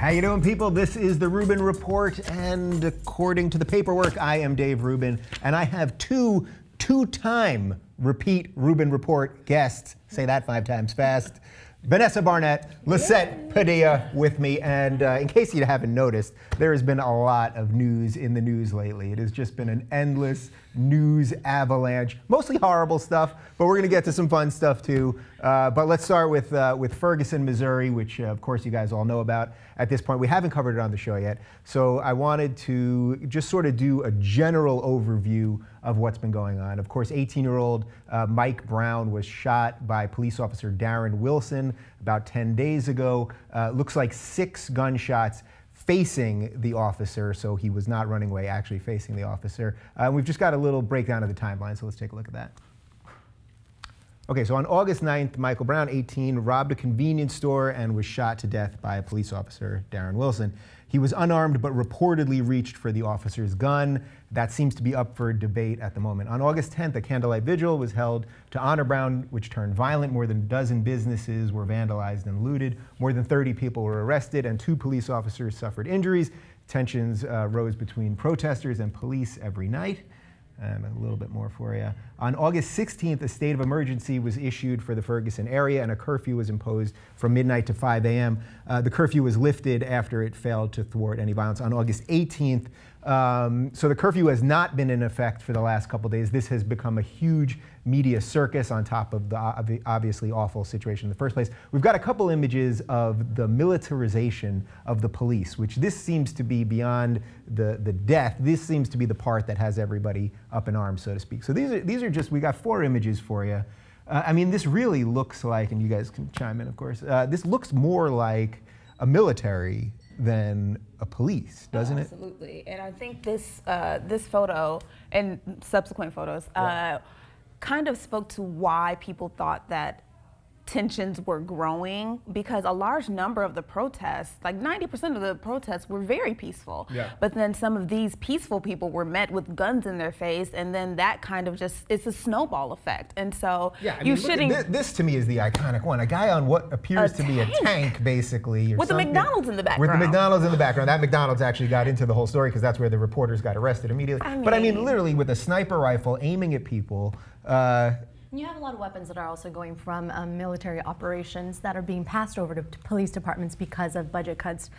How you doing, people? This is the Rubin Report, and according to the paperwork, I am Dave Rubin, and I have two-time repeat Rubin Report guests. Say that 5 times fast. Vanessa Barnett, Lissette Padilla with me, and in case you haven't noticed, there has been a lot of news in the news lately. It has just been an endless news avalanche, mostly horrible stuff, but we're going to get to some fun stuff too. But let's start with Ferguson, Missouri, which of course you guys all know about at this point. We haven't covered it on the show yet, so I wanted to just sort of do a general overview of what's been going on. Of course, 18-year-old Mike Brown was shot by police officer Darren Wilson about 10 days ago. Looks like 6 gunshots facing the officer, so he was not running away, actually facing the officer. We've just got a little breakdown of the timeline, so let's take a look at that. Okay, so on August 9th, Michael Brown, 18, robbed a convenience store and was shot to death by a police officer, Darren Wilson. He was unarmed but reportedly reached for the officer's gun. That seems to be up for debate at the moment. On August 10th, a candlelight vigil was held to honor Brown, which turned violent. More than a dozen businesses were vandalized and looted. More than 30 people were arrested, and 2 police officers suffered injuries. Tensions rose between protesters and police every night. And a little bit more for you. On August 16th, a state of emergency was issued for the Ferguson area, and a curfew was imposed from midnight to 5 a.m. The curfew was lifted after it failed to thwart any violence on August 18th. So the curfew has not been in effect for the last couple days. This has become a huge media circus on top of the obviously awful situation in the first place. We've got a couple images of the militarization of the police, which this seems to be beyond the death. This seems to be the part that has everybody up in arms, so to speak. So these are just, we got 4 images for you. I mean, this really looks like, and you guys can chime in, of course, this looks more like a military than a police, doesn't it? Absolutely, and I think this this photo and subsequent photos kind of spoke to why people thought that tensions were growing, because a large number of the protests, like 90% of the protests, were very peaceful. Yeah. But then some of these peaceful people were met with guns in their face, and then that kind of just, it's a snowball effect. And so you shouldn't. This to me is the iconic one. A guy on what appears to be a tank, basically. With the McDonald's in the background. With the McDonald's in the background. That McDonald's actually got into the whole story because that's where the reporters got arrested immediately. But I mean, literally with a sniper rifle aiming at people. You have a lot of weapons that are also going from military operations that are being passed over to police departments because of budget cuts.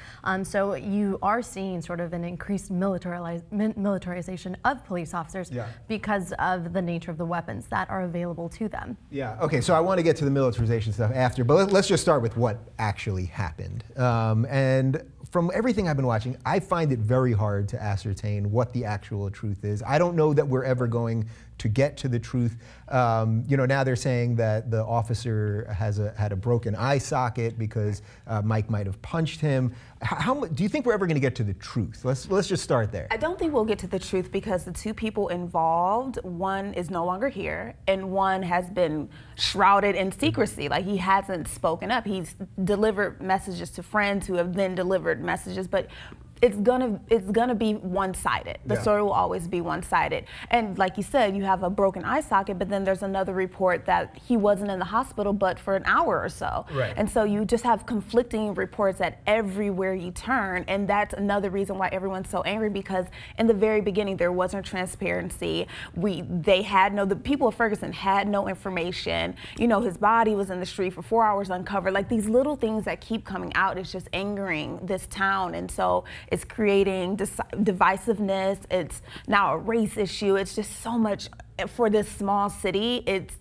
So you are seeing sort of an increased militarization of police officers because of the nature of the weapons that are available to them. Yeah, okay, so I want to get to the militarization stuff after, but let's just start with what actually happened. And from everything I've been watching, I find it very hard to ascertain what the actual truth is. I don't know that we're ever going to get to the truth. You know, now they're saying that the officer had a broken eye socket because Mike might have punched him. Do you think we're ever going to get to the truth? Let's just start there. I don't think we'll get to the truth because the 2 people involved, one is no longer here, and one has been shrouded in secrecy. Like, he hasn't spoken up. He's delivered messages to friends who have then delivered messages, but it's gonna be one-sided. The story will always be one-sided. And like you said, you have a broken eye socket, but then there's another report that he wasn't in the hospital but for an hour or so. Right. And so you just have conflicting reports at everywhere you turn, and that's another reason why everyone's so angry, because in the very beginning there wasn't transparency. The people of Ferguson had no information. You know, his body was in the street for 4 hours uncovered. Like, these little things that keep coming out is just angering this town, and so it's creating divisiveness. It's now a race issue. It's just so much for this small city. It's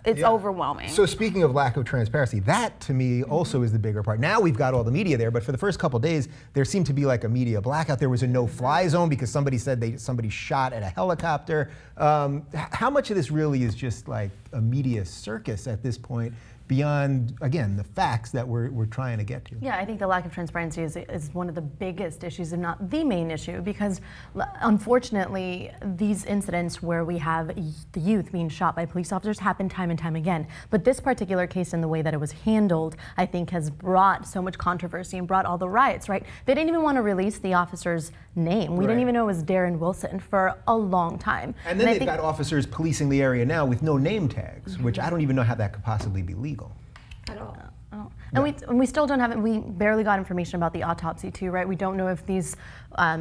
overwhelming. So speaking of lack of transparency, that to me also is the bigger part. Now we've got all the media there, but for the first couple days, there seemed to be like a media blackout. There was a no-fly zone because somebody said somebody shot at a helicopter. How much of this really is just like a media circus at this point, beyond, again, the facts that we're trying to get to? Yeah, I think the lack of transparency is one of the biggest issues, if not the main issue, because unfortunately, these incidents where we have the youth being shot by police officers happen time and time again. But this particular case, and the way that it was handled, I think has brought so much controversy and brought all the riots, right? They didn't even want to release the officer's name. We didn't even know it was Darren Wilson for a long time. And then they've got officers policing the area now with no name tags, which I don't even know how that could possibly be legal. At all. And we still don't have it. We barely got information about the autopsy too, right? We don't know if these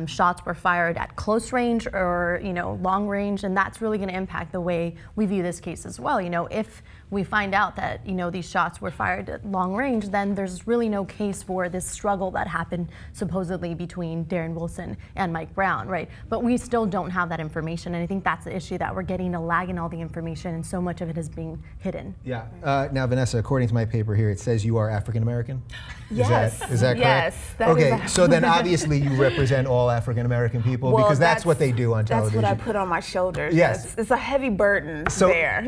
shots were fired at close range or long range, and that's really going to impact the way we view this case as well. If we find out that these shots were fired at long range, then there's really no case for this struggle that happened supposedly between Darren Wilson and Mike Brown, right? But we still don't have that information, and I think that's the issue, that we're getting a lag in all the information, and so much of it is being hidden. Yeah. Now, Vanessa, according to my paper here, it says you are African American. Yes. Is that correct? Yes. That okay. is So then, obviously, you represent all African American people, because that's what they do on television. That's what I put on my shoulders. Yes. It's a heavy burden there.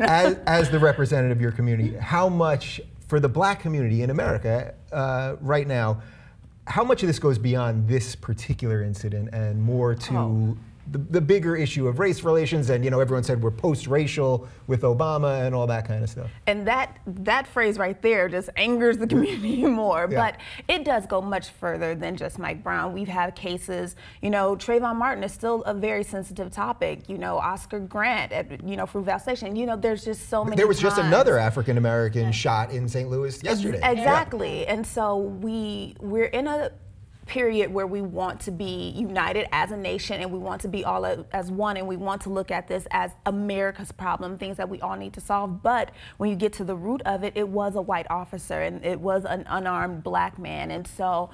as the representative of your community, how much, for the black community in America right now, how much of this goes beyond this particular incident and more to the bigger issue of race relations? And everyone said we're post-racial with Obama and all that kind of stuff. And that phrase right there just angers the community more. Yeah. But it does go much further than just Mike Brown. We've had cases, Trayvon Martin is still a very sensitive topic. Oscar Grant at Fruitvale Station. There's just so many. There was times. just another African American shot in St. Louis yesterday. Exactly. Yeah. And so we're in a period where we want to be united as a nation, and we want to be all as one, and we want to look at this as America's problem, things that we all need to solve. But when you get to the root of it, it was a white officer and it was an unarmed black man. And so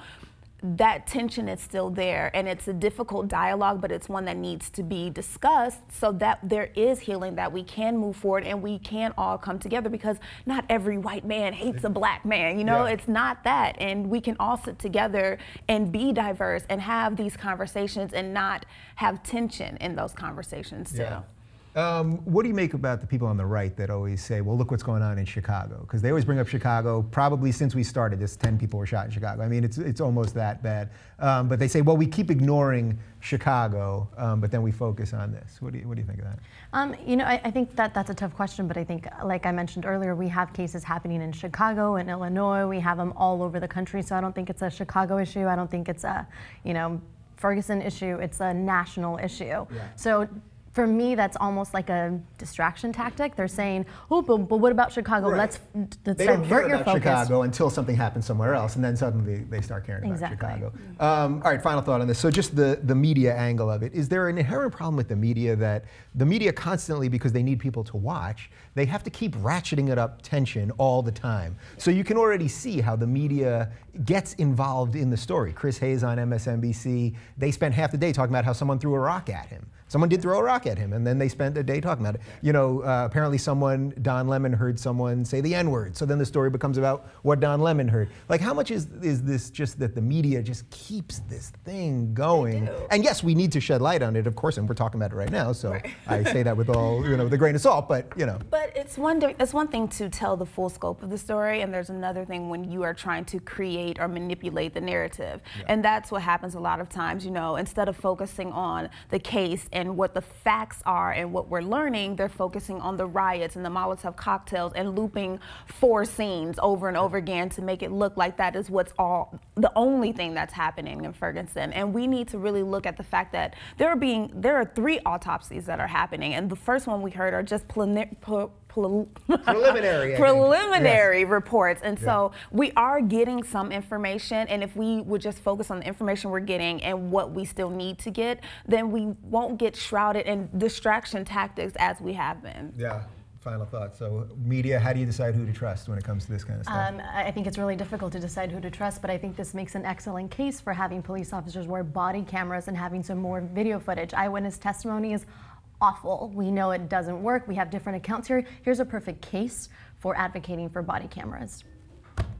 that tension is still there, and it's a difficult dialogue, but it's one that needs to be discussed so that there is healing, that we can move forward and we can all come together, because not every white man hates a black man, It's not that. And we can all sit together and be diverse and have these conversations and not have tension in those conversations too. Yeah. What do you make about the people on the right that always say, well, look what's going on in Chicago? Because they always bring up Chicago. Probably since we started this, 10 people were shot in Chicago. I mean, it's almost that bad. But they say, well, we keep ignoring Chicago, but then we focus on this. What do you think of that? I think that's a tough question, but I think, like I mentioned earlier, we have cases happening in Chicago and Illinois. We have them all over the country, so I don't think it's a Chicago issue. I don't think it's a, Ferguson issue. It's a national issue. Yeah. So for me, that's almost like a distraction tactic. They're saying, oh, but what about Chicago? Right. Let's they don't care divert your about focus. Chicago until something happens somewhere else, and then suddenly they start caring about Chicago. All right, final thought on this. So just the media angle of it. Is there an inherent problem with the media that the media constantly, because they need people to watch, they have to keep ratcheting it up tension all the time? So you can already see how the media gets involved in the story. Chris Hayes on MSNBC, they spent half the day talking about how someone threw a rock at him. Someone did throw a rock at him, and then they spent a day talking about it. Apparently Don Lemon heard someone say the N-word, so then the story becomes about what Don Lemon heard. Like, how much is this just that the media just keeps this thing going? And yes, we need to shed light on it, of course, and we're talking about it right now, so right. I say that with all, with a grain of salt, but, But it's one thing to tell the full scope of the story, and there's another thing when you are trying to create or manipulate the narrative. Yeah. And that's what happens a lot of times, instead of focusing on the case and what the facts are and what we're learning, they're focusing on the riots and the Molotov cocktails and looping 4 scenes over and over again to make it look like that is the only thing that's happening in Ferguson. And we need to really look at the fact that there are 3 autopsies that are happening, and the first one we heard are just preliminary reports. And so we are getting some information, and if we would just focus on the information we're getting and what we still need to get, then we won't get shrouded in distraction tactics as we have been. Yeah. Final thought. So media, how do you decide who to trust when it comes to this kind of stuff? I think it's really difficult to decide who to trust, but I think this makes an excellent case for having police officers wear body cameras and having some more video footage. Eyewitness testimony is awful. We know it doesn't work. We have different accounts here. Here's a perfect case for advocating for body cameras.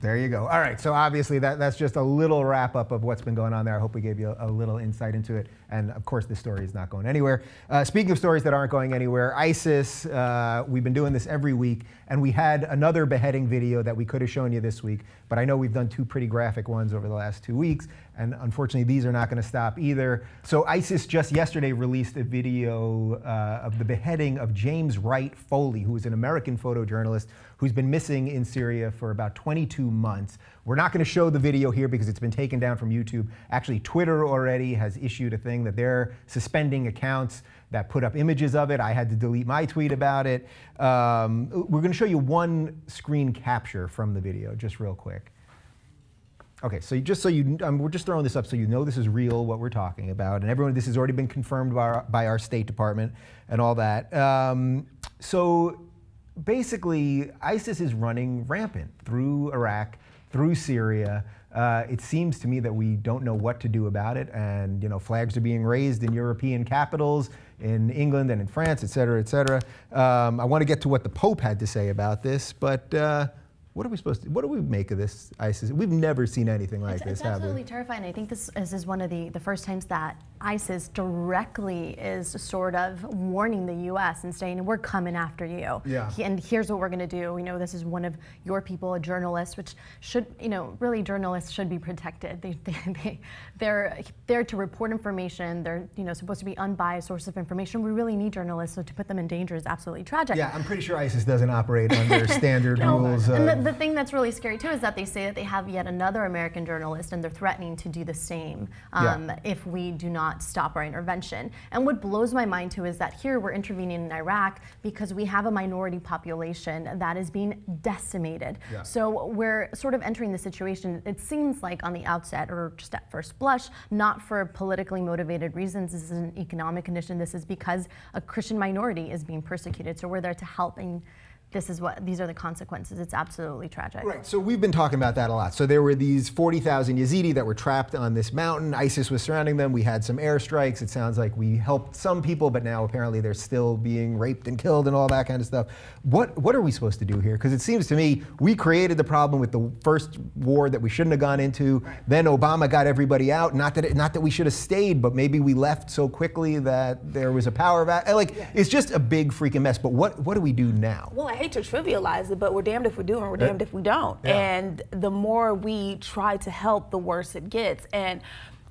There you go. All right, so obviously that's just a little wrap up of what's been going on there. I hope we gave you a little insight into it. And of course, this story is not going anywhere. Speaking of stories that aren't going anywhere, ISIS, we've been doing this every week, and we had another beheading video that we could have shown you this week, but I know we've done 2 pretty graphic ones over the last 2 weeks, and unfortunately these are not going to stop either. So ISIS just yesterday released a video of the beheading of James Foley, who is an American photojournalist who's been missing in Syria for about 22 months. We're not going to show the video here because it's been taken down from YouTube. Actually, Twitter already has issued a thing that they're suspending accounts that put up images of it. I had to delete my tweet about it. We're going to show you one screen capture from the video, just real quick. Okay, so just so you, we're just throwing this up so you know this is real, what we're talking about, and everyone, this has already been confirmed by our State Department and all that. So basically, ISIS is running rampant through Iraq, through Syria. It seems to me that we don't know what to do about it, and flags are being raised in European capitals, in England and in France, et cetera, et cetera. I want to get to what the Pope had to say about this, but what are we supposed to? What do we make of this ISIS? We've never seen anything like this, It's have we? absolutely terrifying. I think this is one of the first times that ISIS directly is sort of warning the U.S. and saying, we're coming after you. Yeah. And here's what we're going to do. We know this is one of your people, a journalist, which should, really journalists should be protected. They're there to report information. They're, supposed to be unbiased source of information. We really need journalists, so to put them in danger is absolutely tragic. Yeah, I'm pretty sure ISIS doesn't operate under standard rules. And the thing that's really scary too is that they say that they have yet another American journalist and they're threatening to do the same if we do not stop our intervention. And what blows my mind too is that here we're intervening in Iraq because we have a minority population that is being decimated. Yeah. So we're sort of entering the situation, it seems like on the outset or just at first blush, not for politically motivated reasons. This is an economic condition. This is because a Christian minority is being persecuted. So we're there to help, and these are the consequences. It's absolutely tragic. Right, so we've been talking about that a lot. So there were these 40,000 Yazidi that were trapped on this mountain. ISIS was surrounding them. We had some airstrikes. It sounds like we helped some people, but now apparently they're still being raped and killed and all that kind of stuff. What are we supposed to do here? Because it seems to me we created the problem with the first war that we shouldn't have gone into. Right. Then Obama got everybody out. Not that we should have stayed, but maybe we left so quickly that there was a power it's just a big freaking mess. But what do we do now? Well, I hate to trivialize it, but we're damned if we do and we're damned if we don't. Yeah. And the more we try to help, the worse it gets. And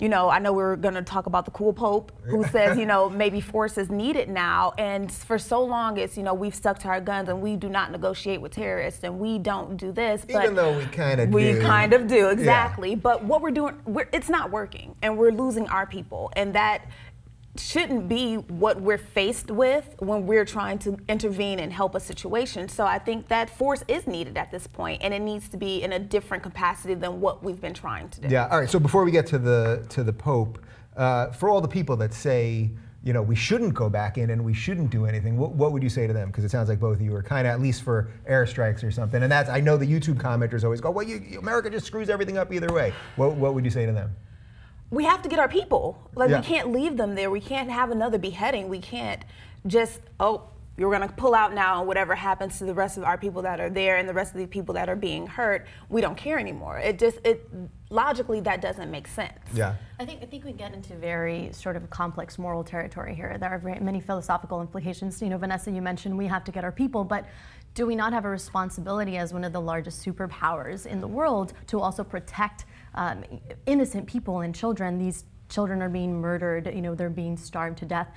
I know we're going to talk about the cool Pope who says, maybe force is needed now. And for so long, it's, we've stuck to our guns and we do not negotiate with terrorists and we don't do this. Even though we kind of do. We kind of do, exactly. Yeah. But what we're doing, it's not working and we're losing our people. And that shouldn't be what we're faced with when we're trying to intervene and help a situation. So I think that force is needed at this point, and it needs to be in a different capacity than what we've been trying to do. Yeah. All right. So before we get to the Pope, for all the people that say, we shouldn't go back in and we shouldn't do anything, what would you say to them? Because it sounds like both of you are kind of, at least for airstrikes or something. And I know the YouTube commenters always go, well, America just screws everything up either way. What would you say to them? We have to get our people. We can't leave them there. We can't have another beheading. We can't just, you're going to pull out now and whatever happens to the rest of our people that are there and the rest of the people that are being hurt, we don't care anymore. Logically, that doesn't make sense. Yeah. I think we get into very sort of complex moral territory here. There are many philosophical implications. Vanessa, you mentioned we have to get our people, but do we not have a responsibility as one of the largest superpowers in the world to also protect innocent people and children? These children are being murdered, they're being starved to death,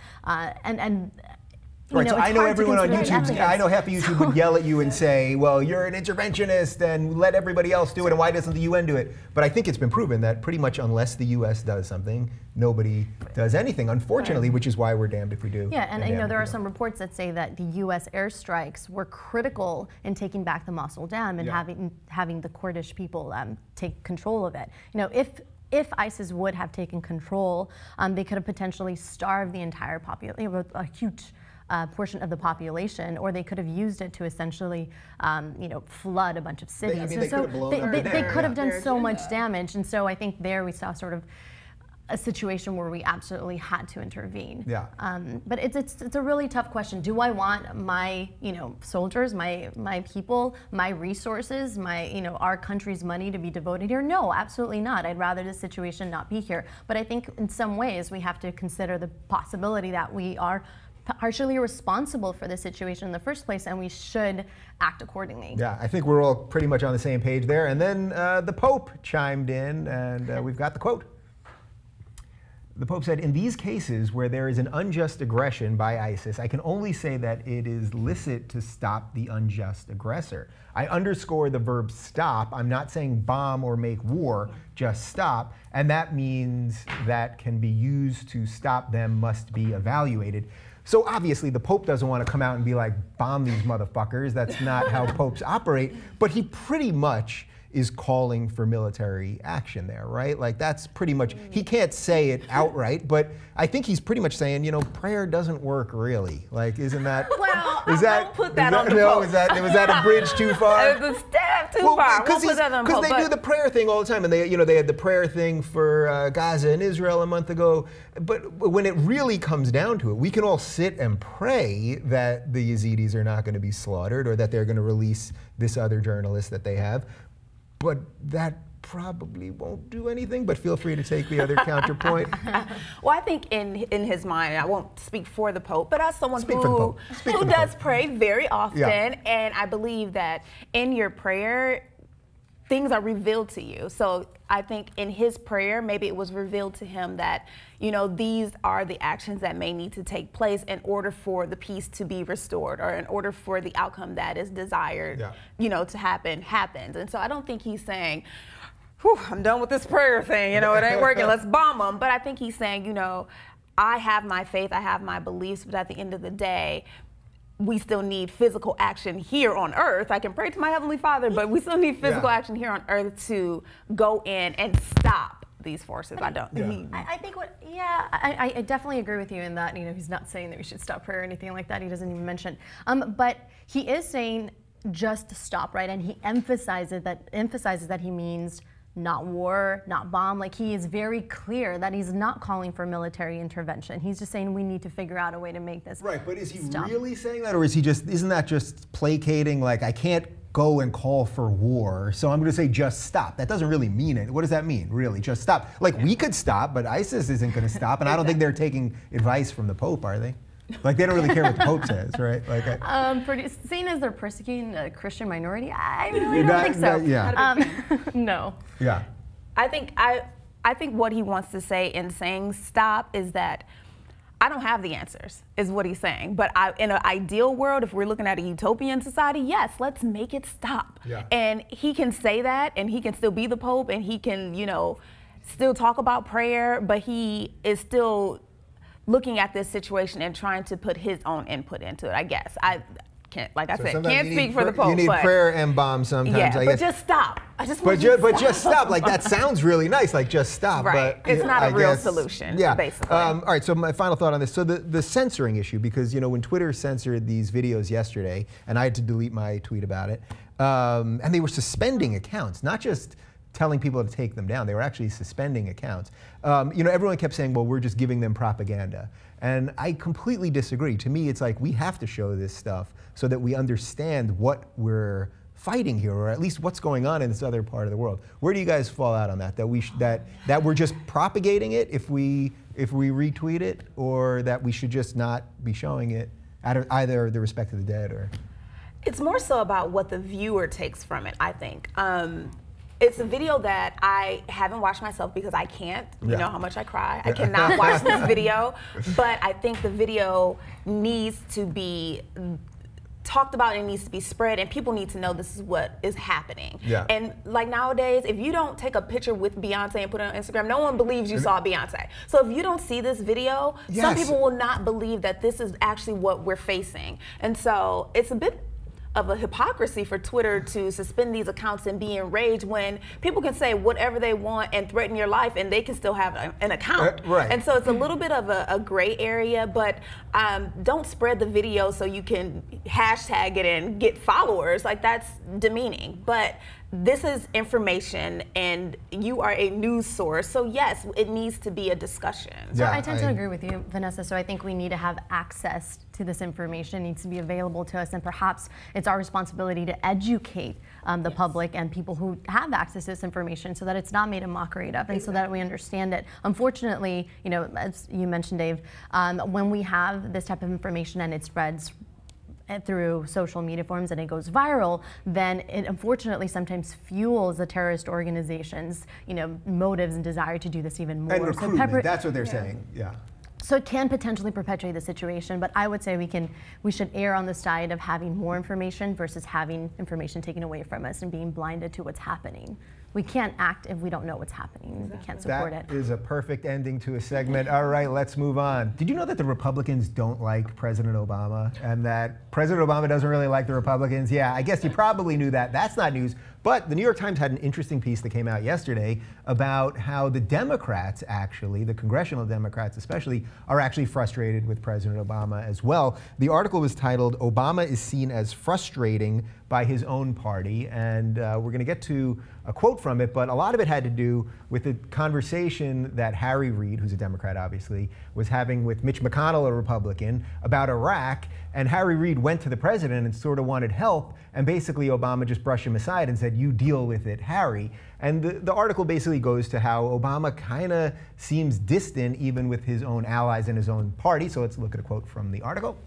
Right, so I know everyone on YouTube, I know half of YouTube would yell at you and say, well, you're an interventionist and let everybody else do it, and why doesn't the UN do it? But I think it's been proven that pretty much unless the US does something, nobody does anything, unfortunately, which is why we're damned if we do. Yeah, and there are some reports that say that the US airstrikes were critical in taking back the Mosul Dam and having the Kurdish people take control of it. If ISIS would have taken control, they could have potentially starved the entire population, a huge portion of the population, or they could have used it to essentially, flood a bunch of cities. They could have done so much damage, and so I think there we saw sort of a situation where we absolutely had to intervene. Yeah. But it's a really tough question. Do I want my soldiers, my people, my resources, our country's money to be devoted here? No, absolutely not. I'd rather this situation not be here. But I think in some ways we have to consider the possibility that we are partially responsible for the situation in the first place, and we should act accordingly. Yeah, I think we're all pretty much on the same page there. And then the Pope chimed in, and we've got the quote. The Pope said, in these cases where there is an unjust aggression by ISIS, I can only say that it is licit to stop the unjust aggressor. I underscore the verb stop. I'm not saying bomb or make war, just stop. And that means that can be used to stop them must be evaluated. So obviously the Pope doesn't want to come out and be like, bomb these motherfuckers. That's not how popes operate. But he pretty much is calling for military action there, right? Like that's pretty much, he can't say it outright, but I think he's pretty much saying, you know, prayer doesn't work really. Like, isn't that? Well, is that, don't put that on the no, post. was that a bridge too far? It was a step too far. Because they do the prayer thing all the time, and they had the prayer thing for Gaza and Israel a month ago. But when it really comes down to it, we can all sit and pray that the Yazidis are not going to be slaughtered or that they're going to release this other journalist that they have. But that probably won't do anything, but feel free to take the other counterpoint. Well, I think in his mind, I won't speak for the Pope, but as someone who does does pray very often, yeah. and I believe that in your prayer, things are revealed to you. So I think in his prayer, maybe it was revealed to him that, you know, these are the actions that may need to take place in order for the peace to be restored, or in order for the outcome that is desired, yeah. you know, to happens. And so I don't think he's saying, whew, I'm done with this prayer thing, you know, it ain't working, let's bomb them. But I think he's saying, you know, I have my faith, I have my beliefs, but at the end of the day, we still need physical action here on earth. I can pray to my Heavenly Father, but we still need physical action here on earth to go in and stop these forces. I think I definitely agree with you in that, you know, he's not saying that we should stop prayer or anything like that. He doesn't even mention. But he is saying just stop, right? And he emphasizes that he means not war, not bomb. Like, he is very clear that he's not calling for military intervention. He's just saying we need to figure out a way to make this right. But is he stop. really saying that, or is he just? Isn't that just placating? Like, I can't go and call for war, so I'm going to say just stop. That doesn't really mean it. What does that mean, really? Just stop. Like, we could stop, but ISIS isn't going to stop, and I don't think they're taking advice from the Pope, are they? Like, they don't really care what the Pope says, right? Like, seeing as they're persecuting a Christian minority, I really don't think so. No. Yeah. I think what he wants to say in saying stop is that I don't have the answers, is what he's saying. But in an ideal world, if we're looking at a utopian society, yes, let's make it stop. Yeah. And he can say that, and he can still be the Pope, and he can, you know, still talk about prayer, but he is still looking at this situation and trying to put his own input into it, I guess. I can't, like I said, can't speak for the Pope. You need prayer and bombs sometimes, yeah, I but guess. just stop. I just but just stop. Like, that sounds really nice, like just stop. Right. But it's not a real solution, basically. All right, so my final thought on this. So the censoring issue, because, you know, when Twitter censored these videos yesterday, and I had to delete my tweet about it, and they were suspending accounts, not just telling people to take them down. They were actually suspending accounts. You know, everyone kept saying, well, we're just giving them propaganda. And I completely disagree. To me, it's like, we have to show this stuff so that we understand what we're fighting here, or at least what's going on in this other part of the world. Where do you guys fall out on that? That we're just propagating it if we retweet it, or that we should just not be showing it out of either the respect of the dead or? It's more so about what the viewer takes from it, I think. It's a video that I haven't watched myself because I can't. You know how much I cry. I cannot watch this video. But I think the video needs to be talked about, and it needs to be spread, and people need to know this is what is happening. Yeah. And like nowadays, if you don't take a picture with Beyonce and put it on Instagram, no one believes you saw Beyonce. So if you don't see this video, some people will not believe that this is actually what we're facing. And so it's a bit of a hypocrisy for Twitter to suspend these accounts and be enraged when people can say whatever they want and threaten your life, and they can still have an account. Right. And so it's a little bit of a gray area, but don't spread the video so you can hashtag it and get followers. Like, that's demeaning. But this is information, and you are a news source, so yes, it needs to be a discussion. So I tend to agree with you, Vanessa. So I think we need to have access to this information. It needs to be available to us, and perhaps it's our responsibility to educate the public and people who have access to this information, so that it's not made a mockery of, and so that we understand it. Unfortunately, you know, as you mentioned, Dave, when we have this type of information and it spreads through social media forums and it goes viral, then it unfortunately sometimes fuels the terrorist organizations, you know, motives and desire to do this even more. And recruitment, that's what they're saying, yeah. So it can potentially perpetuate the situation, but I would say we should err on the side of having more information versus having information taken away from us and being blinded to what's happening. We can't act if we don't know what's happening. Exactly. We can't support it. That is a perfect ending to a segment. All right, let's move on. Did you know that the Republicans don't like President Obama, and that President Obama doesn't really like the Republicans? Yeah, I guess you probably knew that. That's not news. But the New York Times had an interesting piece that came out yesterday about how the Democrats actually, the congressional Democrats especially, are actually frustrated with President Obama as well. The article was titled, "Obama is seen as frustrating by his own party," and we're going to get to a quote from it, but a lot of it had to do with the conversation that Harry Reid, who's a Democrat obviously, was having with Mitch McConnell, a Republican, about Iraq. And Harry Reid went to the president and sort of wanted help, and basically Obama just brushed him aside and said, "You deal with it, Harry." And the article basically goes to how Obama kind of seems distant even with his own allies in his own party. So let's look at a quote from the article.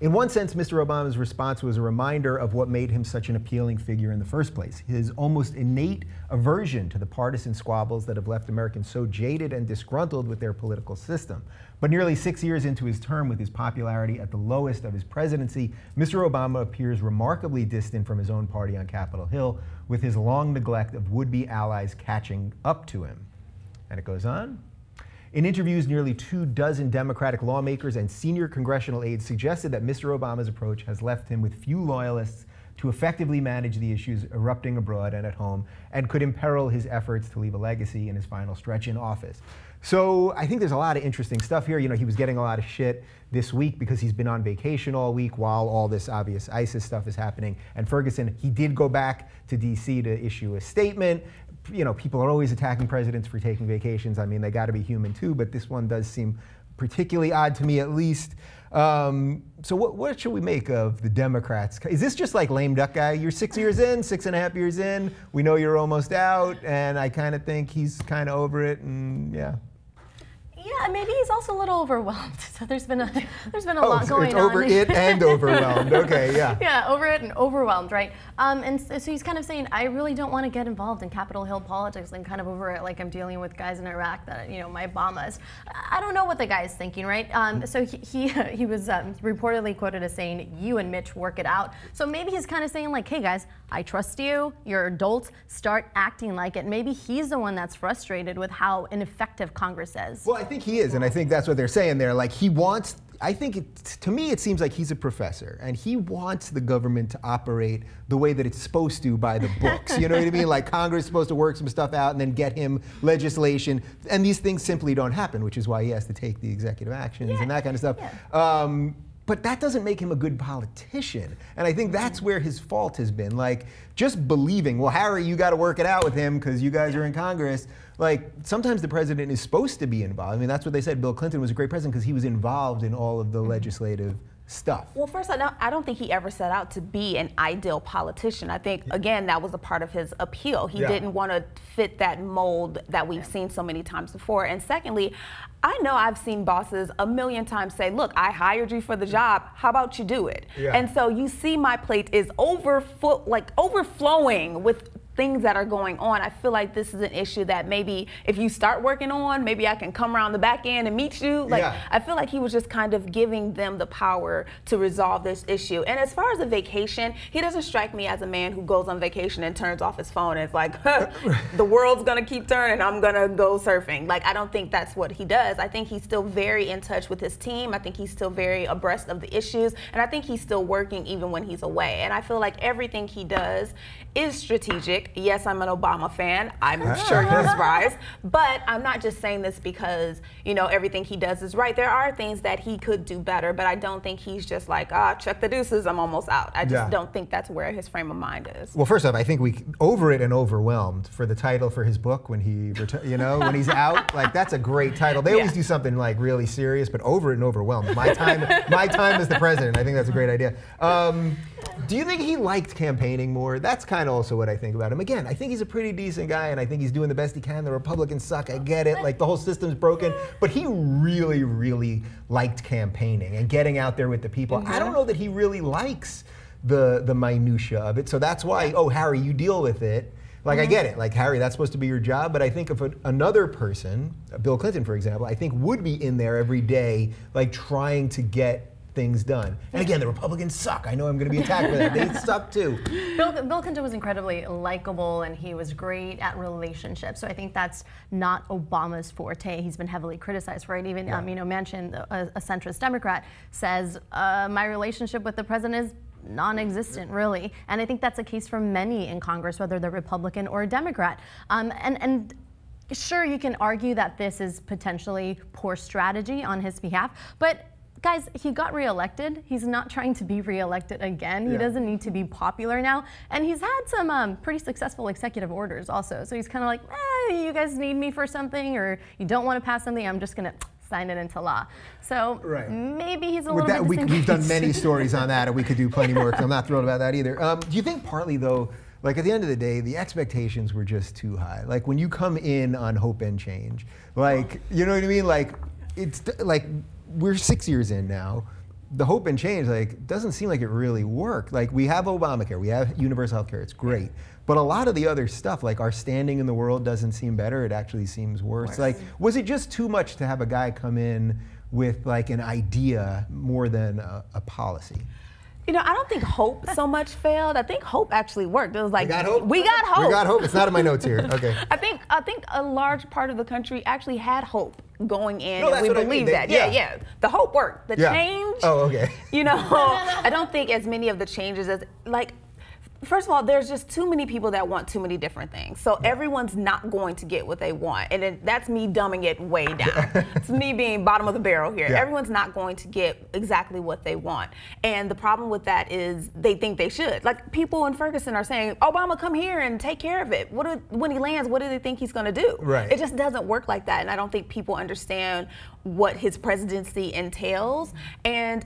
"In one sense, Mr. Obama's response was a reminder of what made him such an appealing figure in the first place, his almost innate aversion to the partisan squabbles that have left Americans so jaded and disgruntled with their political system. But nearly 6 years into his term, with his popularity at the lowest of his presidency, Mr. Obama appears remarkably distant from his own party on Capitol Hill, with his long neglect of would-be allies catching up to him." And it goes on. "In interviews, nearly 24 Democratic lawmakers and senior congressional aides suggested that Mr. Obama's approach has left him with few loyalists to effectively manage the issues erupting abroad and at home, and could imperil his efforts to leave a legacy in his final stretch in office." So I think there's a lot of interesting stuff here. You know, he was getting a lot of shit this week because he's been on vacation all week while all this obvious ISIS stuff is happening. And Ferguson, he did go back to DC to issue a statement. You know, people are always attacking presidents for taking vacations. I mean, they got to be human too, but this one does seem particularly odd to me at least. So what should we make of the Democrats? Is this just like lame duck guy? You're 6 years in, 6.5 years in, we know you're almost out, and I kind of think he's kind of over it, and yeah. Yeah, maybe he's also a little overwhelmed. So there's been a lot going on. It's over it and overwhelmed. Okay, yeah. Yeah, over it and overwhelmed, right? And so he's kind of saying, I really don't want to get involved in Capitol Hill politics. I'm kind of over it, like I'm dealing with guys in Iraq that, you know, my Obamas. I don't know what the guy is thinking, right? So he was reportedly quoted as saying, "You and Mitch work it out." So maybe he's kind of saying like, hey guys, I trust you, you're adults, start acting like it. Maybe he's the one that's frustrated with how ineffective Congress is. Well, I think he is, and I think that's what they're saying there. Like, he wants, I think, to me, it seems like he's a professor, and he wants the government to operate the way that it's supposed to by the books. You know what I mean? Like, Congress is supposed to work some stuff out and then get him legislation, and these things simply don't happen, which is why he has to take the executive actions and that kind of stuff. Yeah. But that doesn't make him a good politician. And I think that's where his fault has been. Like, just believing, well, Harry, you got to work it out with him because you guys are in Congress. Like, sometimes the president is supposed to be involved. I mean, that's what they said. Bill Clinton was a great president because he was involved in all of the legislative stuff. Well, first, I don't think he ever set out to be an ideal politician. I think, again, that was a part of his appeal. He didn't want to fit that mold that we've seen so many times before. And secondly, I know I've seen bosses a million times say, look, I hired you for the job. How about you do it? Yeah. And so you see my plate is overflowing with things that are going on. I feel like this is an issue that maybe if you start working on, maybe I can come around the back end and meet you. Like, I feel like he was just kind of giving them the power to resolve this issue. And as far as a vacation, he doesn't strike me as a man who goes on vacation and turns off his phone and is like, the world's gonna keep turning, I'm gonna go surfing. Like, I don't think that's what he does. I think he's still very in touch with his team. I think he's still very abreast of the issues. And I think he's still working even when he's away. And I feel like everything he does is strategic. Yes, I'm an Obama fan. I'm sure you're surprised. But I'm not just saying this because, you know, everything he does is right. There are things that he could do better, but I don't think he's just like, check the deuces, I'm almost out. I just don't think that's where his frame of mind is. Well, first off, I think Over It and Overwhelmed for the title for his book when he, when he's out, like, that's a great title. They always do something like really serious, but Over It and Overwhelmed. My time as the president. I think that's a great idea. Do you think he liked campaigning more? That's kind of also what I think about him. Again, I think he's a pretty decent guy, and I think he's doing the best he can. The Republicans suck, I get it, like the whole system's broken, but he really, really liked campaigning and getting out there with the people. I don't know that he really likes the minutia of it, so that's why, oh, Harry, you deal with it. Like, I get it, like, Harry, that's supposed to be your job, but I think if another person, Bill Clinton, for example, I think would be in there every day, like, trying to get things done. And again, the Republicans suck. I know I'm going to be attacked for that. They suck too. Bill Clinton was incredibly likable, and he was great at relationships. So I think that's not Obama's forte. He's been heavily criticized for it. Even Manchin, a centrist Democrat, says my relationship with the president is non-existent, really. And I think that's a case for many in Congress, whether they're Republican or Democrat. And sure, you can argue that this is potentially poor strategy on his behalf, but guys, he got reelected. He's not trying to be reelected again. He doesn't need to be popular now. And he's had some pretty successful executive orders also. So he's kind of like, you guys need me for something, or you don't want to pass something, I'm just going to sign it into law. So maybe he's a little bit disengaged. We've done many stories on that, and we could do plenty more, because I'm not thrilled about that either. Do you think partly, though, like at the end of the day, the expectations were just too high? Like when you come in on hope and change, like, you know what I mean? Like, it's like, we're 6 years in now. The hope and change, like, doesn't seem like it really worked. Like, we have Obamacare, we have universal health care, it's great. But a lot of the other stuff, like our standing in the world doesn't seem better, it actually seems worse. Like, was it just too much to have a guy come in with like an idea more than a policy? You know, I don't think hope so much failed. I think hope actually worked. It was like, we got hope. We got hope. We got hope. It's not in my notes here. Okay. I think a large part of the country actually had hope going in, no, and we believe that. Yeah. The hope worked. The change. Oh, okay. You know, I don't think as many of the changes as like. First of all, there's just too many people that want too many different things. So everyone's not going to get what they want. And that's me dumbing it way down. It's me being bottom of the barrel here. Everyone's not going to get exactly what they want. And the problem with that is they think they should. Like people in Ferguson are saying, Obama, come here and take care of it. When he lands, what do they think he's going to do? Right. It just doesn't work like that. And I don't think people understand what his presidency entails. And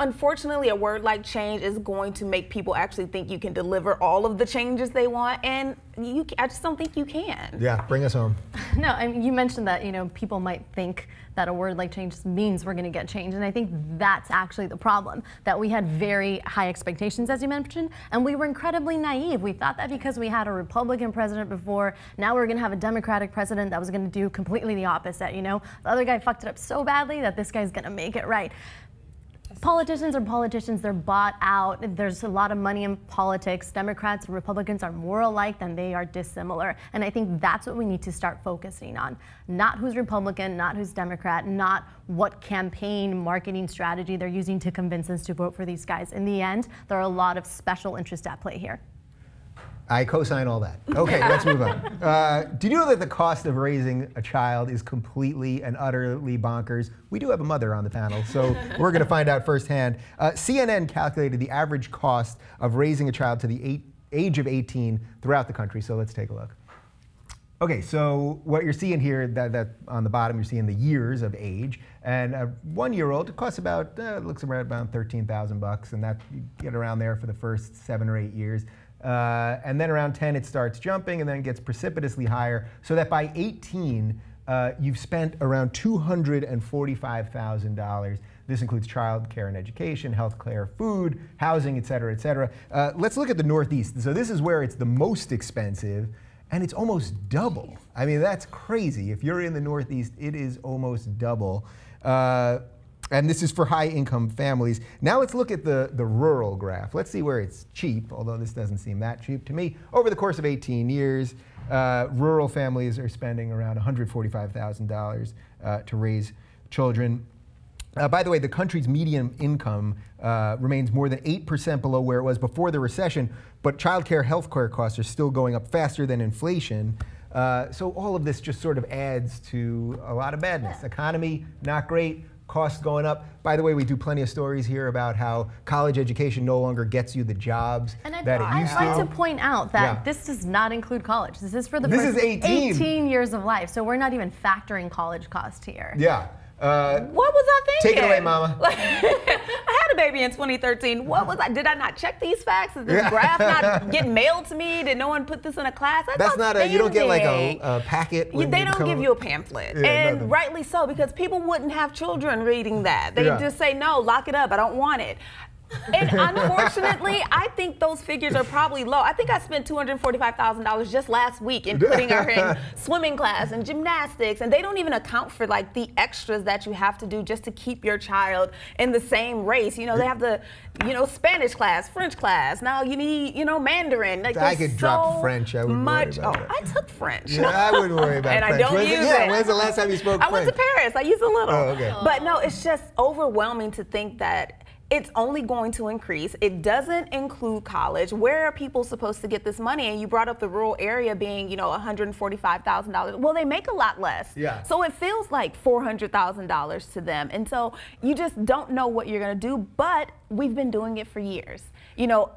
unfortunately, a word like change is going to make people actually think you can deliver all of the changes they want, and I just don't think you can. Yeah, bring us home. No, I mean, you mentioned that, you know, people might think that a word like change means we're going to get change, and I think that's actually the problem, that we had very high expectations, as you mentioned, and we were incredibly naive. We thought that because we had a Republican president before, now we're going to have a Democratic president that was going to do completely the opposite, you know? The other guy fucked it up so badly that this guy's going to make it right. Politicians are politicians, they're bought out. There's a lot of money in politics. Democrats and Republicans are more alike than they are dissimilar. And I think that's what we need to start focusing on. Not who's Republican, not who's Democrat, not what campaign marketing strategy they're using to convince us to vote for these guys. In the end, there are a lot of special interests at play here. I co-sign all that. Okay, let's move on. Do you know that the cost of raising a child is completely and utterly bonkers? We do have a mother on the panel, so we're going to find out firsthand. CNN calculated the average cost of raising a child to the age of 18 throughout the country, so let's take a look. Okay, so what you're seeing here, that on the bottom, you're seeing the years of age. And a 1-year-old, it costs about, looks around about $13,000, and that you get around there for the first 7 or 8 years. And then around 10, it starts jumping, and then it gets precipitously higher, so that by 18, you've spent around $245,000. This includes child care and education, health care, food, housing, et cetera, et cetera. Let's look at the Northeast. So this is where it's the most expensive, and it's almost double. I mean, that's crazy. If you're in the Northeast, it is almost double. And this is for high-income families. Now let's look at the rural graph. Let's see where it's cheap, although this doesn't seem that cheap to me. Over the course of 18 years, rural families are spending around $145,000 to raise children. By the way, the country's median income remains more than 8% below where it was before the recession, but child care, health care costs are still going up faster than inflation. So all of this just sort of adds to a lot of badness. Economy, not great. Costs going up. By the way, we do plenty of stories here about how college education no longer gets you the jobs that it used to. I'd like to point out that this does not include college. This is for the first 18 years of life, so we're not even factoring college cost here. Yeah. What was I thinking? Take it away, Mama. I had a baby in 2013. What was I? Did I not check these facts? Did this graph not get mailed to me? Did no one put this in a class? That's not you don't get like a packet. They don't give you a pamphlet. Yeah, and nothing. Rightly so, because people wouldn't have children reading that. They just say, no, lock it up. I don't want it. And unfortunately, I think those figures are probably low. I think I spent $245,000 just last week in putting her in swimming class and gymnastics, and they don't even account for like the extras that you have to do just to keep your child in the same race. You know, they have the, Spanish class, French class. Now you need, Mandarin. Like, I could drop French. I wouldn't worry about it. I took French. Yeah, I wouldn't worry about and French. I don't use it. Yeah, when's the last time you spoke French? I went to Paris. I used a little. Oh, okay. But no, it's just overwhelming to think that it's only going to increase. It doesn't include college. Where are people supposed to get this money? And you brought up the rural area being, you know, $145,000. Well, they make a lot less. Yeah. So it feels like $400,000 to them. And so you just don't know what you're going to do, but we've been doing it for years. You know,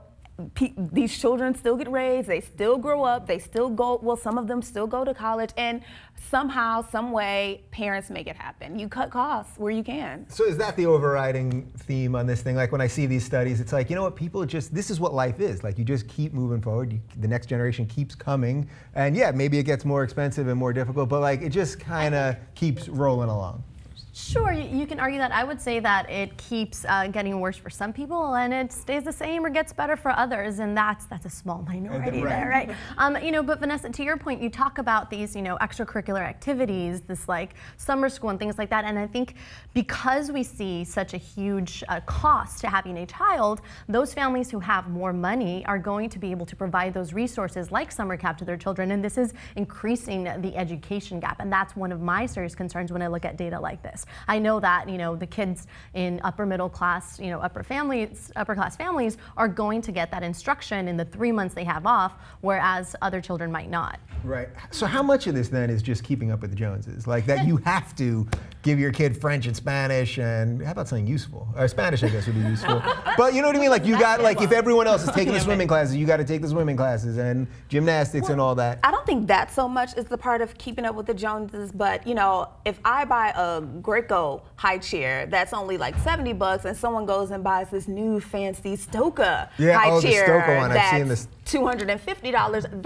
these children still get raised, they still grow up, they still go, well, some of them still go to college, and somehow, some way, parents make it happen. You cut costs where you can. So is that the overriding theme on this thing? Like when I see these studies, it's like, you know what, people just, this is what life is. Like you just keep moving forward, the next generation keeps coming, and yeah, maybe it gets more expensive and more difficult, but like it just kind of keeps rolling along. Sure, you can argue that. I would say that it keeps getting worse for some people, and it stays the same or gets better for others, and that's a small minority there, right? You know, but Vanessa, to your point, you talk about these, you know, extracurricular activities, this like summer school and things like that, and I think because we see such a huge cost to having a child, those families who have more money are going to be able to provide those resources like summer camp to their children, and this is increasing the education gap, and that's one of my serious concerns when I look at data like this. I know that, you know, the kids in upper middle class, you know, upper class families are going to get that instruction in the 3 months they have off, whereas other children might not. Right. So how much of this then is just keeping up with the Joneses? Like that you have to give your kid French and Spanish, and how about something useful? Spanish, I guess, would be useful. But you know what I mean? Like you got, like if everyone else is taking the swimming classes, you got to take the swimming classes and gymnastics and all that. I don't think that so much is the part of keeping up with the Joneses, but you know, if I buy a Greco high chair that's only like $70 and someone goes and buys this new fancy Stoka high chair the Stoka one. that's I've seen this. $250,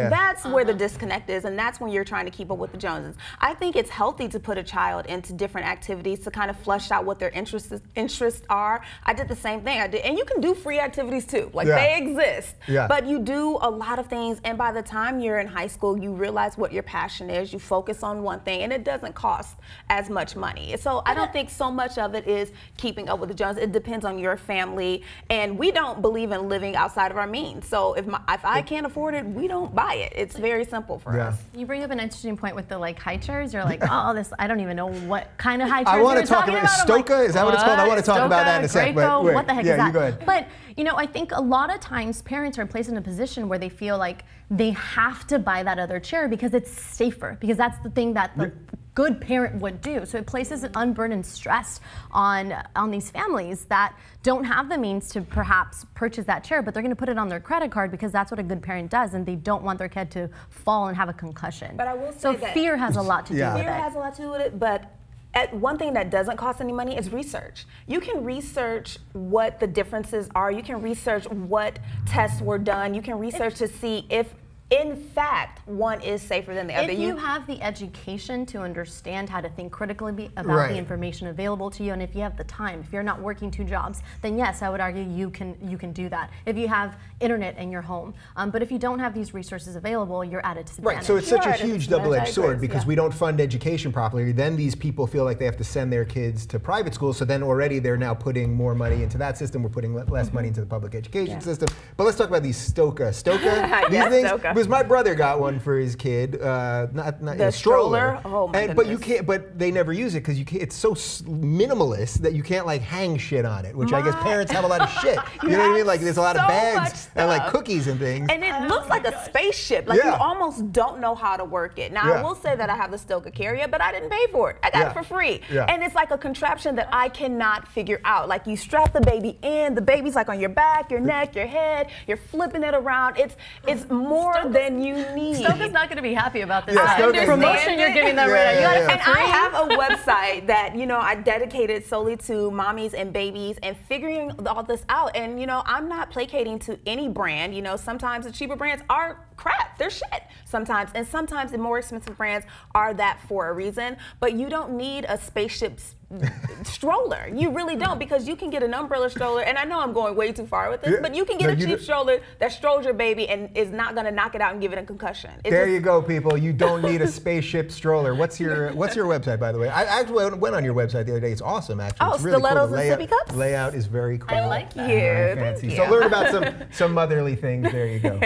that's where the disconnect is, and that's when you're trying to keep up with the Joneses. I think it's healthy to put a child into different activities to kind of flesh out what their interests are. I did the same thing. And you can do free activities too. Like they exist. But you do a lot of things, and by the time you're in high school, you realize what your passion is. You focus on one thing, and it doesn't cost as much money. So I don't think so much of it is keeping up with the Joneses. It depends on your family, and we don't believe in living outside of our means. So if I can't afford it, we don't buy it. It's very simple for us. You bring up an interesting point with the like high chairs. You're like, oh, this, I don't even know what kind of high chairs I want you're to talk talking about Stoka. Like, is that what it's called? I want to talk about that in a sec. Greco, But what the heck is that? You go ahead. But you know, I think a lot of times parents are placed in a position where they feel like they have to buy that other chair because it's safer, because that's the thing that the good parent would do. So it places an unburdened stress on these families that don't have the means to perhaps purchase that chair, but they're going to put it on their credit card because that's what a good parent does, and they don't want their kid to fall and have a concussion. But I will say so that fear has a lot to do with it. Fear has a lot to do with it, but one thing that doesn't cost any money is research. You can research what the differences are. You can research what tests were done. You can research to see if, in fact, one is safer than the other. If you have the education to understand how to think critically about the information available to you, and if you have the time, if you're not working 2 jobs, then yes, I would argue you can do that. If you have internet in your home, but if you don't have these resources available, you're at a disadvantage. Right. So it's such a huge double-edged sword because we don't fund education properly. Then these people feel like they have to send their kids to private schools. So then already they're now putting more money into that system. We're putting less money into the public education system. But let's talk about these Stoka. These things. Because my brother got one for his kid, a stroller. Oh my goodness. But you can't. But they never use it because you can't. It's so minimalist that you can't like hang shit on it. Which I guess parents have a lot of shit. You know what I mean? Like there's a lot of bags and like cookies and things. And it looks like a spaceship. Like you almost don't know how to work it. Now I will say that I have the Stoka carrier, but I didn't pay for it. I got it for free. And it's like a contraption that I cannot figure out. Like you strap the baby in. The baby's like on your back, your neck, your head. You're flipping it around. It's more than you need. Stoka's not going to be happy about this promotion you're giving them right now. You got it for free. I have a website that I dedicated solely to mommies and babies and figuring all this out. And I'm not placating to any brand. Sometimes the cheaper brands are crap. They're shit sometimes, and sometimes the more expensive brands are that for a reason. But you don't need a spaceship stroller. You really don't, because you can get an umbrella stroller, and I know I'm going way too far with this, but you can get a cheap stroller that strolls your baby and is not going to knock it out and give it a concussion. There you go, people. You don't need a spaceship stroller. What's your website, by the way? I actually went on your website the other day. It's awesome, actually. Oh, it's really stilettos cool. and sippy cups? Layout is very cool. I like that. Very fancy. So learn about some motherly things. There you go.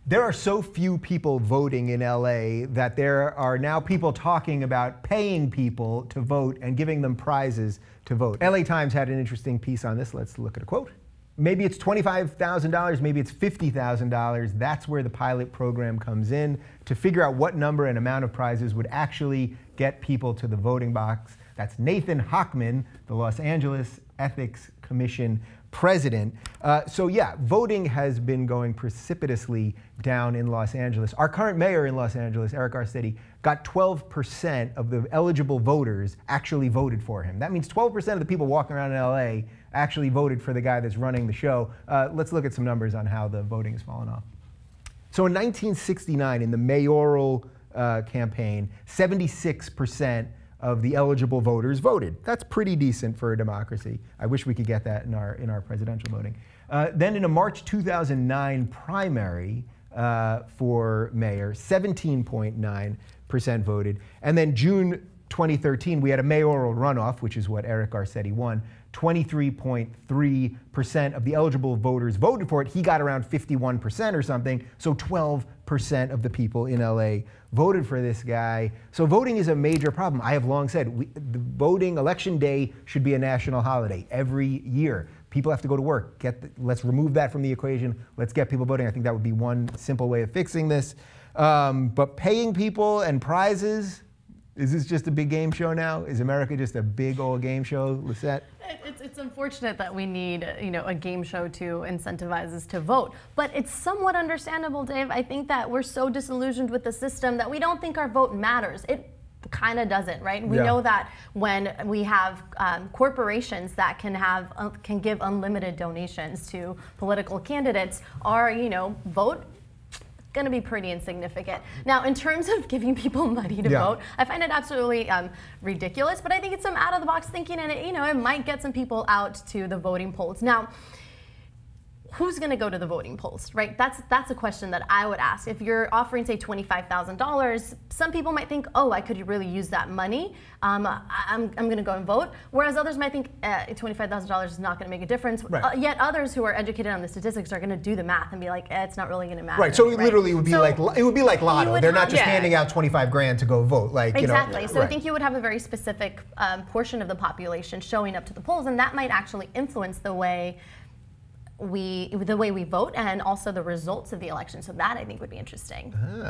There are so few people voting in LA that there are now people talking about paying people to vote and giving them prizes to vote. LA Times had an interesting piece on this. Let's look at a quote. Maybe it's $25,000, maybe it's $50,000. That's where the pilot program comes in, to figure out what number and amount of prizes would actually get people to the voting box. That's Nathan Hochman, the Los Angeles Ethics Commission president. So yeah, voting has been going precipitously down in Los Angeles. Our current mayor in Los Angeles, Eric Garcetti, got 12% of the eligible voters actually voted for him. That means 12% of the people walking around in LA actually voted for the guy that's running the show. Let's look at some numbers on how the voting has fallen off. So in 1969, in the mayoral campaign, 76% of the eligible voters voted. That's pretty decent for a democracy. I wish we could get that in our presidential voting. Then in a March 2009 primary for mayor, 17.9% voted. And then June 2013, we had a mayoral runoff, which is what Eric Garcetti won. 23.3% of the eligible voters voted for it. He got around 51% or something, so 12% of the people in LA voted for this guy. So voting is a major problem. I have long said the voting, election day should be a national holiday every year. People have to go to work. Let's remove that from the equation. Let's get people voting. I think that would be one simple way of fixing this. But paying people and prizes, is this just a big game show now? Is America just a big old game show, Lissette? It's unfortunate that we need, a game show to incentivize us to vote, but it's somewhat understandable, Dave. I think that we're so disillusioned with the system that we don't think our vote matters. It kind of doesn't, right? We know that when we have corporations that can give unlimited donations to political candidates, our vote going to be pretty insignificant. Now, in terms of giving people money to vote, I find it absolutely ridiculous, but I think it's some out-of-the-box thinking, and it might get some people out to the voting polls. Now, who's going to go to the voting polls, right? That's a question that I would ask. If you're offering, say, $25,000, some people might think, oh, I could really use that money. I'm going to go and vote. Whereas others might think $25,000 is not going to make a difference. Right. Yet others who are educated on the statistics are going to do the math and be like, it's not really going to matter. Right. So it literally would be like lotto. They're not just handing out 25 grand to go vote. Exactly. So I think you would have a very specific portion of the population showing up to the polls, and that might actually influence the way we vote and also the results of the election. So that I think would be interesting. And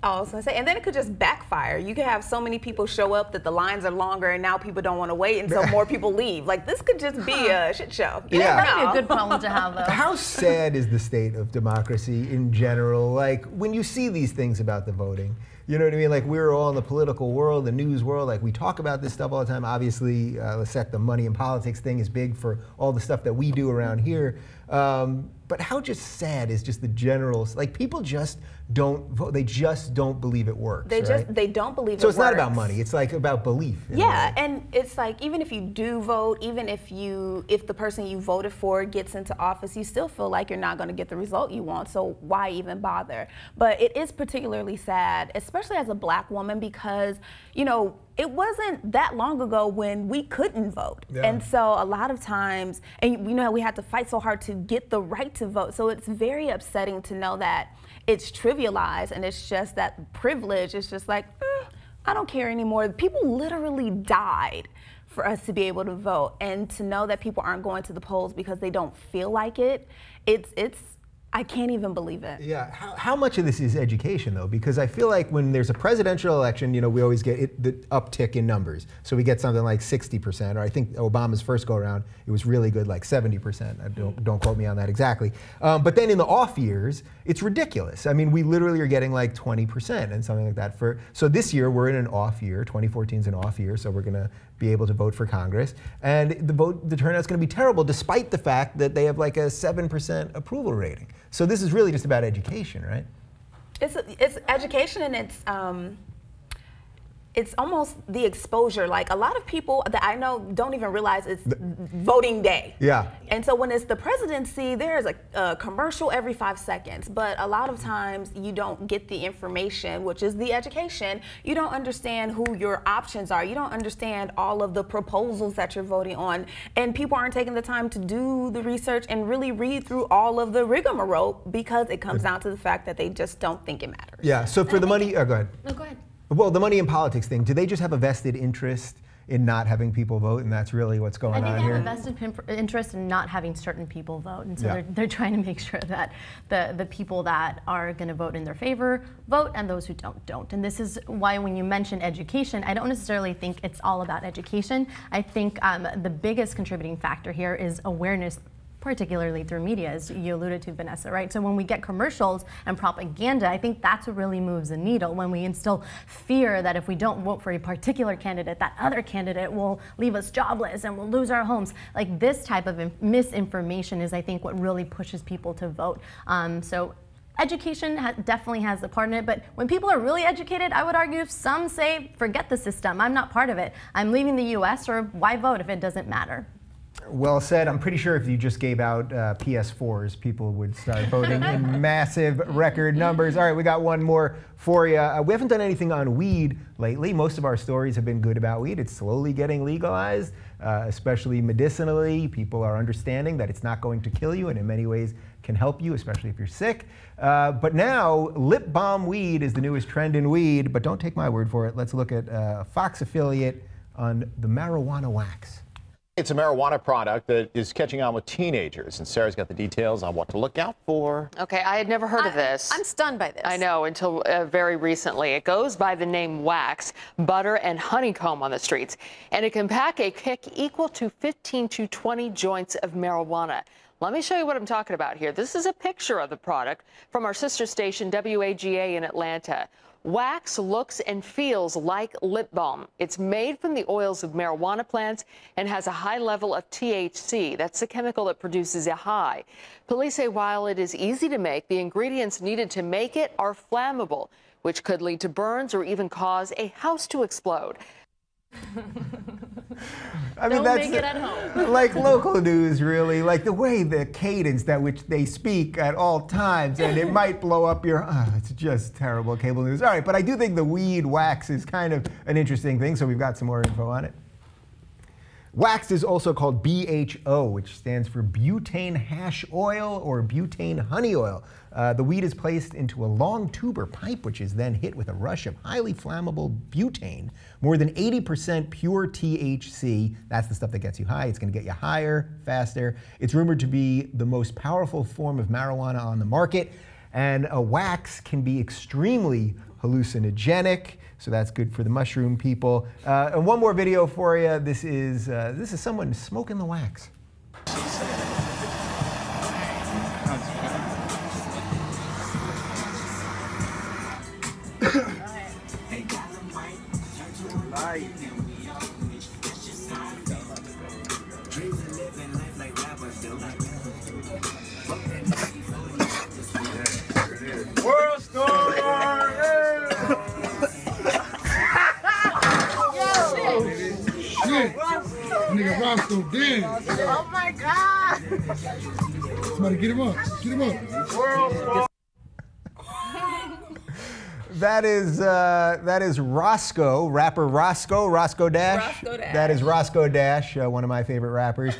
then it could just backfire. You could have so many people show up that the lines are longer and now people don't want to wait until more people leave. Like, this could just be a shit show. That'd be a good problem to have, though. How sad is the state of democracy in general? Like, when you see these things about the voting, you know what I mean? Like, we're all in the political world, the news world. Like, we talk about this stuff all the time. Obviously, Lissette, the money and politics thing is big for all the stuff that we do around here. But how just sad is just the general, like, people just don't vote. They just don't believe it works. They don't believe it works. So it's not about money. It's like about belief. Yeah, and it's like, even if you do vote, even if the person you voted for gets into office, you still feel like you're not going to get the result you want. So why even bother? But it is particularly sad, especially as a Black woman, because it wasn't that long ago when we couldn't vote. Yeah. And so a lot of times, and we had to fight so hard to get the right to vote. So it's very upsetting to know that it's trivialized, and it's just that privilege is just like, I don't care anymore. People literally died for us to be able to vote, and to know that people aren't going to the polls because they don't feel like it, I can't even believe it. Yeah, how much of this is education, though? Because I feel like when there's a presidential election, we always get the uptick in numbers. So we get something like 60%, or I think Obama's first go-around, it was really good, like 70%. Don't quote me on that exactly. But then in the off years, it's ridiculous. I mean, we literally are getting like 20% and something like that. So this year, we're in an off year. 2014 is an off year, so we're going to be able to vote for Congress. And the turnout's going to be terrible, despite the fact that they have like a 7% approval rating. So this is really just about education, right? It's education, and it's almost the exposure. Like a lot of people that I know don't even realize it's voting day. Yeah. And so when it's the presidency, there's a commercial every 5 seconds. But a lot of times you don't get the information, which is the education. You don't understand who your options are. You don't understand all of the proposals that you're voting on. And people aren't taking the time to do the research and really read through all of the rigmarole because it comes down to the fact that they just don't think it matters. Yeah, so for the money, go ahead. No, go ahead. Well, the money in politics thing, do they just have a vested interest in not having people vote, and that's really what's going on here? I think they have a vested interest in not having certain people vote, and so they're trying to make sure that the people that are going to vote in their favor vote, and those who don't. And this is why when you mention education, I don't necessarily think it's all about education. I think the biggest contributing factor here is awareness, particularly through media, as you alluded to, Vanessa, right? So when we get commercials and propaganda, I think that's what really moves the needle. When we instill fear that if we don't vote for a particular candidate, that other candidate will leave us jobless and we'll lose our homes. Like this type of misinformation is, I think, what really pushes people to vote. So education definitely has a part in it, but when people are really educated, I would argue some say, forget the system, I'm not part of it. I'm leaving the US, or why vote if it doesn't matter? Well said. I'm pretty sure if you just gave out PS4s, people would start voting in massive record numbers. All right, we got one more for you. We haven't done anything on weed lately. Most of our stories have been good about weed. It's slowly getting legalized, especially medicinally. People are understanding that it's not going to kill you and in many ways can help you, especially if you're sick. But now, lip balm weed is the newest trend in weed, but don't take my word for it. Let's look at a Fox affiliate on the marijuana wax. It's a marijuana product that is catching on with teenagers, and Sarah's got the details on what to look out for. Okay, I had never heard of this. I'm stunned by this. I know, until very recently. It goes by the name wax, butter, and honeycomb on the streets, and it can pack a kick equal to 15 to 20 joints of marijuana. Let me show you what I'm talking about here. This is a picture of the product from our sister station, WAGA in Atlanta. Wax looks and feels like lip balm. It's made from the oils of marijuana plants and has a high level of THC. That's the chemical that produces a high. Police say while it is easy to make, the ingredients needed to make it are flammable, which could lead to burns or even cause a house to explode. I mean, Don't make it at home. Like local news, really. Like the way, the cadence that which they speak at all times, and it might blow up your, it's just terrible cable news. All right, but I do think the weed wax is kind of an interesting thing, so we've got some more info on it. Wax is also called BHO, which stands for butane hash oil or butane honey oil. The weed is placed into a long tube or pipe, which is then hit with a rush of highly flammable butane, more than 80% pure THC. That's the stuff that gets you high. It's going to get you higher, faster. It's rumored to be the most powerful form of marijuana on the market, and a wax can be extremely hallucinogenic. So that's good for the mushroom people. And one more video for you. This is someone smoking the wax. World star! Nigga Roscoe dead. Oh my God! Somebody get him up. Get him up. That is Roscoe, rapper Roscoe Dash. Roscoe Dash. That is Roscoe Dash, one of my favorite rappers.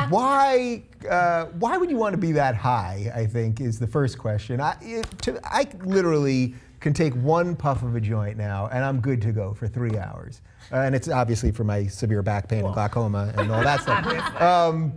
Why would you want to be that high, I think, is the first question. I literally can take one puff of a joint now, and I'm good to go for 3 hours. And it's obviously for my severe back pain and glaucoma and all that stuff.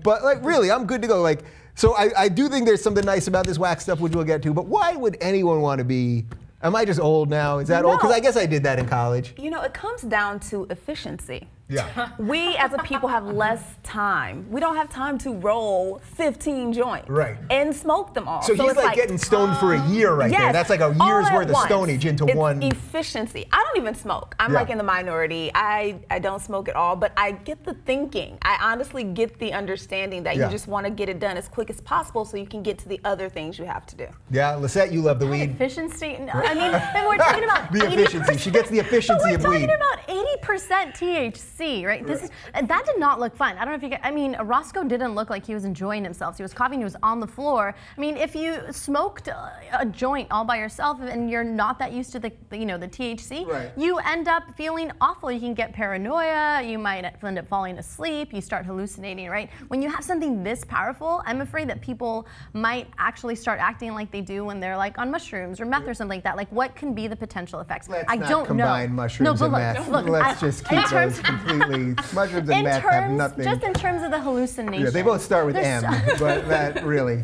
But like, really, I'm good to go. Like, so I do think there's something nice about this wax stuff, which we'll get to. But why would anyone want to be? Am I just old now? Is that old? Because I guess I did that in college. You know, it comes down to efficiency. Yeah. We as a people have less time. We don't have time to roll 15 joints and smoke them all. So he's like getting stoned for a year right there. That's like a year's worth of stonage into one. Efficiency. I don't even smoke. I'm like in the minority. I don't smoke at all, but I get the thinking. I honestly get the understanding that you just want to get it done as quick as possible so you can get to the other things you have to do. Yeah, Lissette, you love the weed. Efficiency. No, I mean, we're talking about the efficiency. She gets the efficiency of weed. We're talking about 80% THC, right? That did not look fun. I don't know if you get. I mean, Roscoe didn't look like he was enjoying himself. He was coughing. He was on the floor. I mean, if you smoked a joint all by yourself and you're not that used to the THC, you end up feeling awful. You can get paranoia. You might end up falling asleep. You start hallucinating, right? When you have something this powerful, I'm afraid that people might actually start acting like they do when they're like on mushrooms or meth or something like that. Like, what can be the potential effects? I don't combine mushrooms and meth. Let's just keep those completely. Mushrooms and meth have nothing. Just in terms of the hallucination. Yeah, they both start with M, but that really.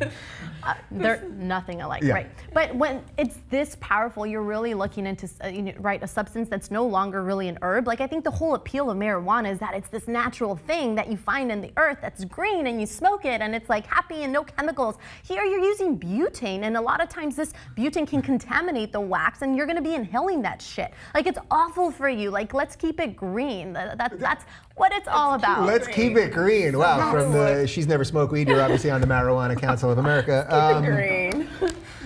They're nothing alike, right? But when it's this powerful, you're really looking into a substance that's no longer really an herb. Like, I think the whole appeal of marijuana is that it's this natural thing that you find in the earth that's green and you smoke it and it's like happy and no chemicals. Here you're using butane, and a lot of times this butane can contaminate the wax and you're gonna be inhaling that shit. Like, it's awful for you. Like, let's keep it green. That's what it's all about. Let's keep it green. Wow, from the She's Never Smoked Weed, you're obviously on the Marijuana Council of America. Green.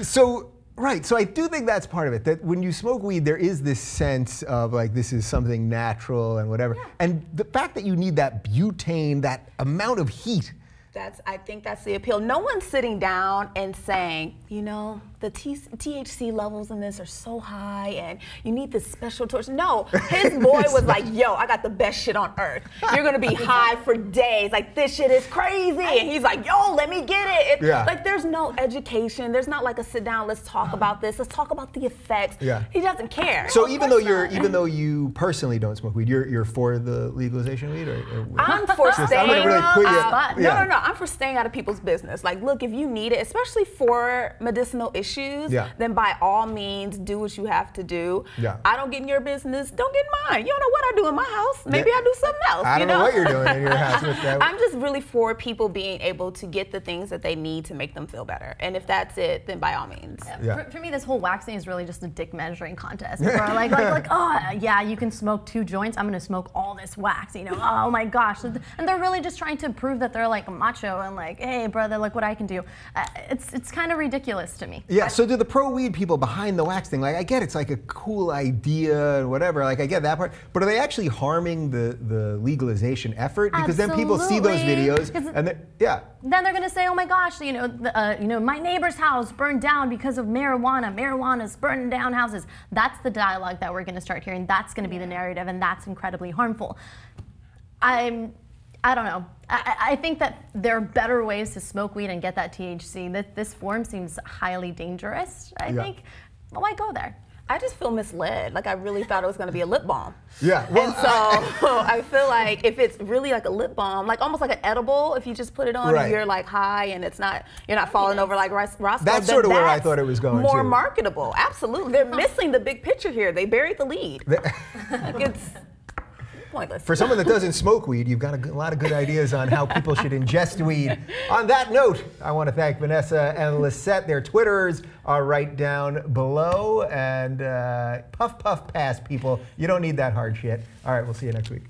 So I do think that's part of it, that when you smoke weed, there is this sense of like, this is something natural and whatever. And the fact that you need that butane, that amount of heat. I think that's the appeal. No one's sitting down and saying, you know, the THC levels in this are so high and you need this special torch. No, his boy was like, yo, I got the best shit on earth. You're gonna be high for days. Like, this shit is crazy. And he's like, yo, let me get it. Like, there's no education. There's not like a sit down, let's talk about this. Let's talk about the effects. He doesn't care. So even though you personally don't smoke weed, you're for the legalization of weed? Or I'm for staying No, I'm for staying out of people's business. Like, look, if you need it, especially for medicinal issues, then by all means, do what you have to do. I don't get in your business. Don't get in mine. You don't know what I do in my house. Maybe I do something else. I don't know what you're doing in your house with that. I'm just really for people being able to get the things that they need to make them feel better. And if that's it, then by all means. For me, this whole waxing is really just a dick measuring contest. People are like, oh, yeah, you can smoke 2 joints. I'm going to smoke all this wax. You know, oh my gosh. And they're really just trying to prove that they're like macho and like, hey, brother, look what I can do. It's kind of ridiculous to me. Yeah, so do the pro-weed people behind the wax thing, like, I get it's like a cool idea and whatever, like, I get that part, but are they actually harming the legalization effort? Because then people see those videos and then they're going to say, oh my gosh, you know, my neighbor's house burned down because of marijuana. Marijuana's burning down houses. That's the dialogue that we're going to start hearing. That's going to be the narrative, and that's incredibly harmful. I don't know. I think that there are better ways to smoke weed and get that THC. This form seems highly dangerous, I think. Why go there? I just feel misled. Like, I really thought it was going to be a lip balm. Yeah. Well, and so I feel like if it's really like a lip balm, like almost like an edible, if you just put it on and you're like high and it's not, you're not falling over like Roscoe. That's sort of where I thought it was going more marketable. Absolutely. They're missing the big picture here. They buried the lead. Like, it's pointless. For someone that doesn't smoke weed, you've got a lot of good ideas on how people should ingest weed. On that note, I want to thank Vanessa and Lissette. Their Twitters are right down below. And puff, puff, pass, people. You don't need that hard shit. All right, we'll see you next week.